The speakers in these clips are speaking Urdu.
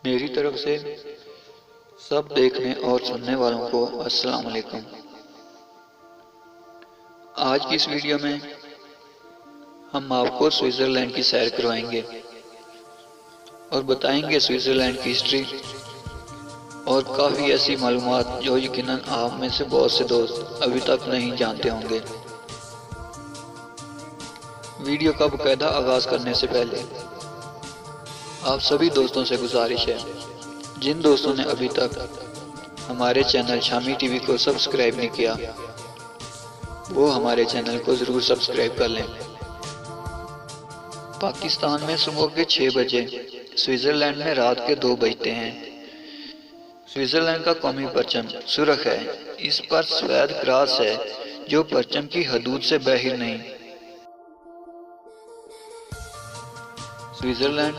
میری طرف سے سب دیکھنے اور سننے والوں کو السلام علیکم۔ آج کی اس ویڈیو میں ہم آپ کو سوئٹزرلینڈ کی سیر کروائیں گے اور بتائیں گے سوئٹزرلینڈ کی ہسٹری اور کافی ایسی معلومات جو یقیناً آپ میں سے بہت سے دوست ابھی تک نہیں جانتے ہوں گے۔ ویڈیو کا باقاعدہ آغاز کرنے سے پہلے آپ سبھی دوستوں سے گزارش ہے، جن دوستوں نے ابھی تک ہمارے چینل شامی ٹی وی کو سبسکرائب نہیں کیا وہ ہمارے چینل کو ضرور سبسکرائب کر لیں۔ پاکستان میں صبح کے 6 بجے، سوئٹزرلینڈ میں رات کے 2 بجتے ہیں۔ سوئٹزرلینڈ کا قومی پرچم سرخ ہے، اس پر سفید کراس ہے جو پرچم کی حدود سے باہر نہیں۔ سوئٹزرلینڈ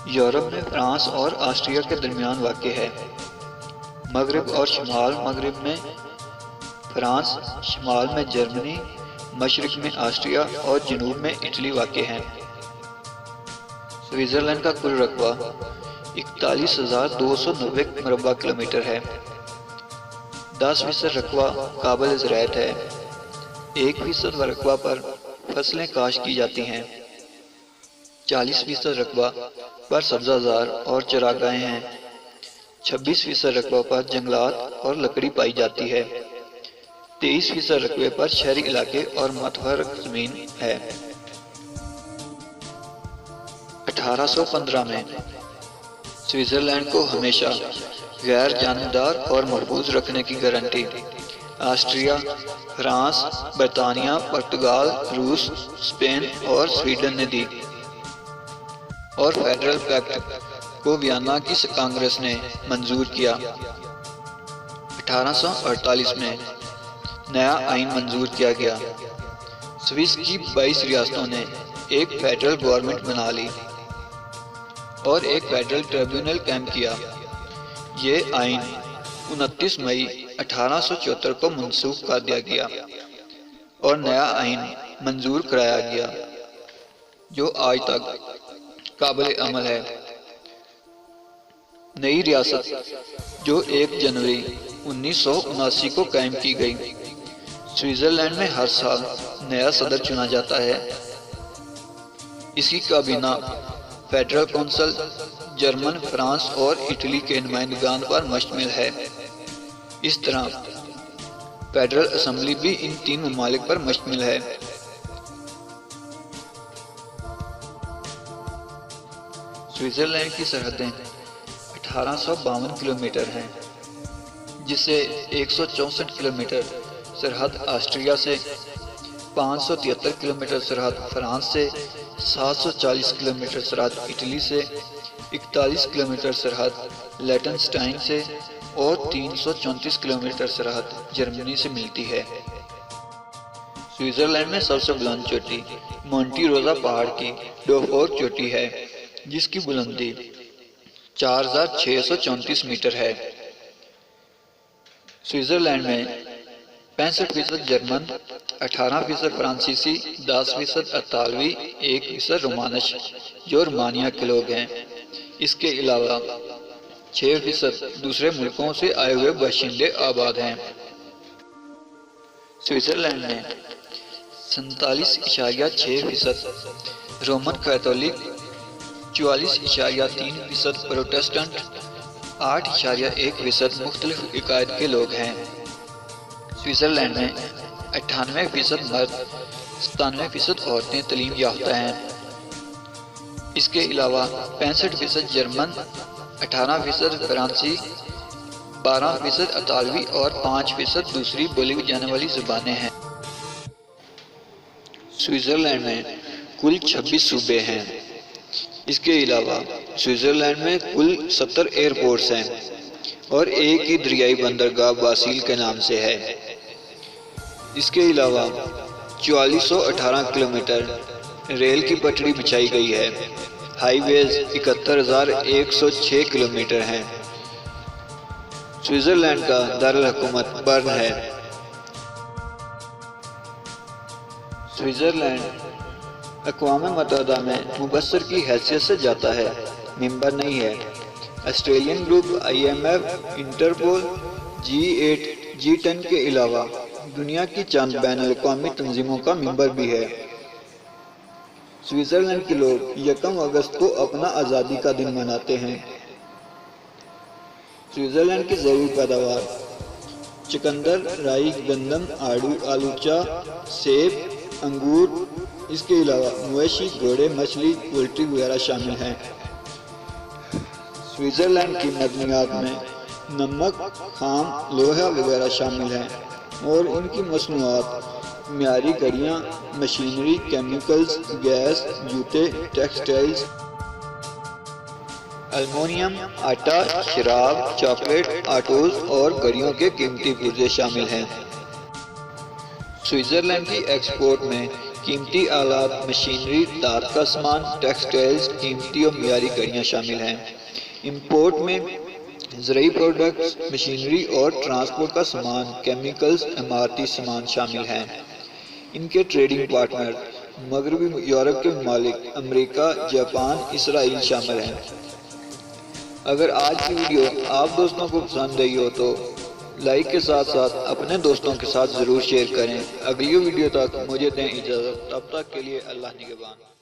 یورپ میں فرانس اور آسٹریا کے درمیان واقع ہے۔ مغرب اور شمال مغرب میں فرانس، شمال میں جرمنی، مشرق میں آسٹریا اور جنوب میں اٹلی واقع ہیں۔ سوئٹزرلینڈ کا کل رقبہ 41,290 مربع کلومیٹر ہے۔ 10% رقبہ قابل زراعت ہے۔ 1% رقبہ پر فصلیں کاشت کی جاتی ہیں۔ 40% رقبہ پر سبزہ زار اور چراگاہیں ہیں۔ 26% رقبہ پر جنگلات اور لکڑی پائی جاتی ہے۔ 23% رقبے پر شہری علاقے اور متحرک زمین ہے۔ 1815 میں سوئٹزرلینڈ کو ہمیشہ غیر جانبدار اور محفوظ رکھنے کی گارنٹی آسٹریا، فرانس، برطانیہ، پرتگال، روس، اسپین اور سویڈن نے دی اور فیڈرل پیکٹ کو ویانا کی کانگریس نے منظور کیا۔ 1848 میں نیا آئین منظور کیا گیا۔ سوئس کی 22 ریاستوں نے ایک فیڈرل گورنمنٹ بنا لی اور ایک فیڈرل ٹریبیونل قائم کیا۔ یہ آئین 29 مئی 1874 کو منسوخ کر دیا گیا اور نیا آئین منظور کرایا گیا جو آج تک قابل عمل ہے۔ نئی ریاست جو 1 جنوری 1979 کو قائم کی گئی۔ سوئٹزرلینڈ میں ہر سال نیا صدر چنا جاتا ہے۔ اس کی کابینہ فیڈرل کونسل جرمن، فرانس اور اٹلی کے نمائندگان پر مشتمل ہے۔ اس طرح فیڈرل اسمبلی بھی ان 3 ممالک پر مشتمل ہے۔ سوئٹزرلینڈ کی سرحدیں 1852 کلومیٹر ہیں، جس سے 164 کلومیٹر سرحد آسٹریا سے، 573 کلومیٹر سرحد فرانس سے، 740 کلومیٹر سرحد اٹلی سے، 41 کلومیٹر سرحد لیٹنسٹائن سے اور 334 کلومیٹر سرحد جرمنی سے ملتی ہے۔ سوئٹزرلینڈ میں سب سے بلند چوٹی مونٹی روزا پہاڑ کی ڈوفور چوٹی ہے، جس کی بلندی 4634 میٹر ہے۔ سوئٹزرلینڈ میں 65% جرمن، 18% فرانسیسی، 10% اطالوی، 1% رومانش جو رومانیہ کے لوگ ہیں۔ اس کے علاوہ 6% دوسرے ملکوں سے آئے ہوئے باشندے آباد ہیں۔ سوئٹزرلینڈ میں 47.6% رومن کیتھولک، 44.3% پروٹسٹنٹ، 8.1% مختلف عقائد کے لوگ ہیں۔ سوئٹزرلینڈ میں 98% مرد، 97% عورتیں تعلیم یافتہ ہیں۔ اس کے علاوہ 65% جرمن، 18% فرانسیسی، 12% اطالوی اور 5% دوسری بولی جانے والی زبانیں ہیں۔ سوئٹزرلینڈ میں کل 26 صوبے ہیں۔ اس کے علاوہ سوئٹزرلینڈ میں کل 70 ایئرپورٹس ہیں اور ایک ہی دریائی بندرگاہ باسیل کے نام سے ہے۔ اس کے علاوہ 4418 کلومیٹر ریل کی پٹڑی بچھائی گئی ہے۔ ہائی ویز 71,106 کلومیٹر ہیں۔ سوئٹزرلینڈ کا دارالحکومت برن ہے۔ سوئٹزرلینڈ اقوام متحدہ میں مبصر کی حیثیت سے جاتا ہے، ممبر نہیں ہے۔ Australian group IMF، Interpol, G8، G10 کے علاوہ دنیا کی چند بین الاقوامی تنظیموں کا ممبر بھی ہے۔ سوئٹزرلینڈ کے لوگ 1 اگست کو اپنا آزادی کا دن مناتے ہیں۔ سوئٹزرلینڈ کی زرعی پیداوار چقندر، رائی، گندم، آڑو، آلوچا، سیب، انگور، اس کے علاوہ مویشی، گھوڑے، مچھلی، پولٹری وغیرہ شامل ہیں۔ سوئٹزرلینڈ کی معدنیات میں نمک، خام لوہا وغیرہ شامل ہیں اور ان کی مصنوعات معیاری گھڑیاں، مشینری، کیمیکلز، گیس، جوتے، ٹیکسٹائلز، المونیم، آٹا، شراب، چاکلیٹ، آٹوز اور گھڑیوں کے قیمتی پرزے شامل ہیں۔ سوئٹزرلینڈ کی ایکسپورٹ میں قیمتی آلات، مشینری، دھات کا سامان، ٹیکسٹائلز، قیمتی اور معیاری گھڑیاں شامل ہیں۔ امپورٹ میں زرعی پروڈکٹس، مشینری اور ٹرانسپورٹ کا سامان، کیمیکلز، عمارتی سامان شامل ہیں۔ ان کے ٹریڈنگ پارٹنر مغربی یورپ کے ممالک امریکہ، جاپان، اسرائیل شامل ہیں۔ اگر آج کی ویڈیو آپ دوستوں کو پسند آئی ہو تو لائک کے ساتھ ساتھ اپنے دوستوں کے ساتھ ضرور شیئر کریں۔ اگلی ویڈیو تک مجھے دیں اجازت، تب تک کے لیے اللہ نگہبان۔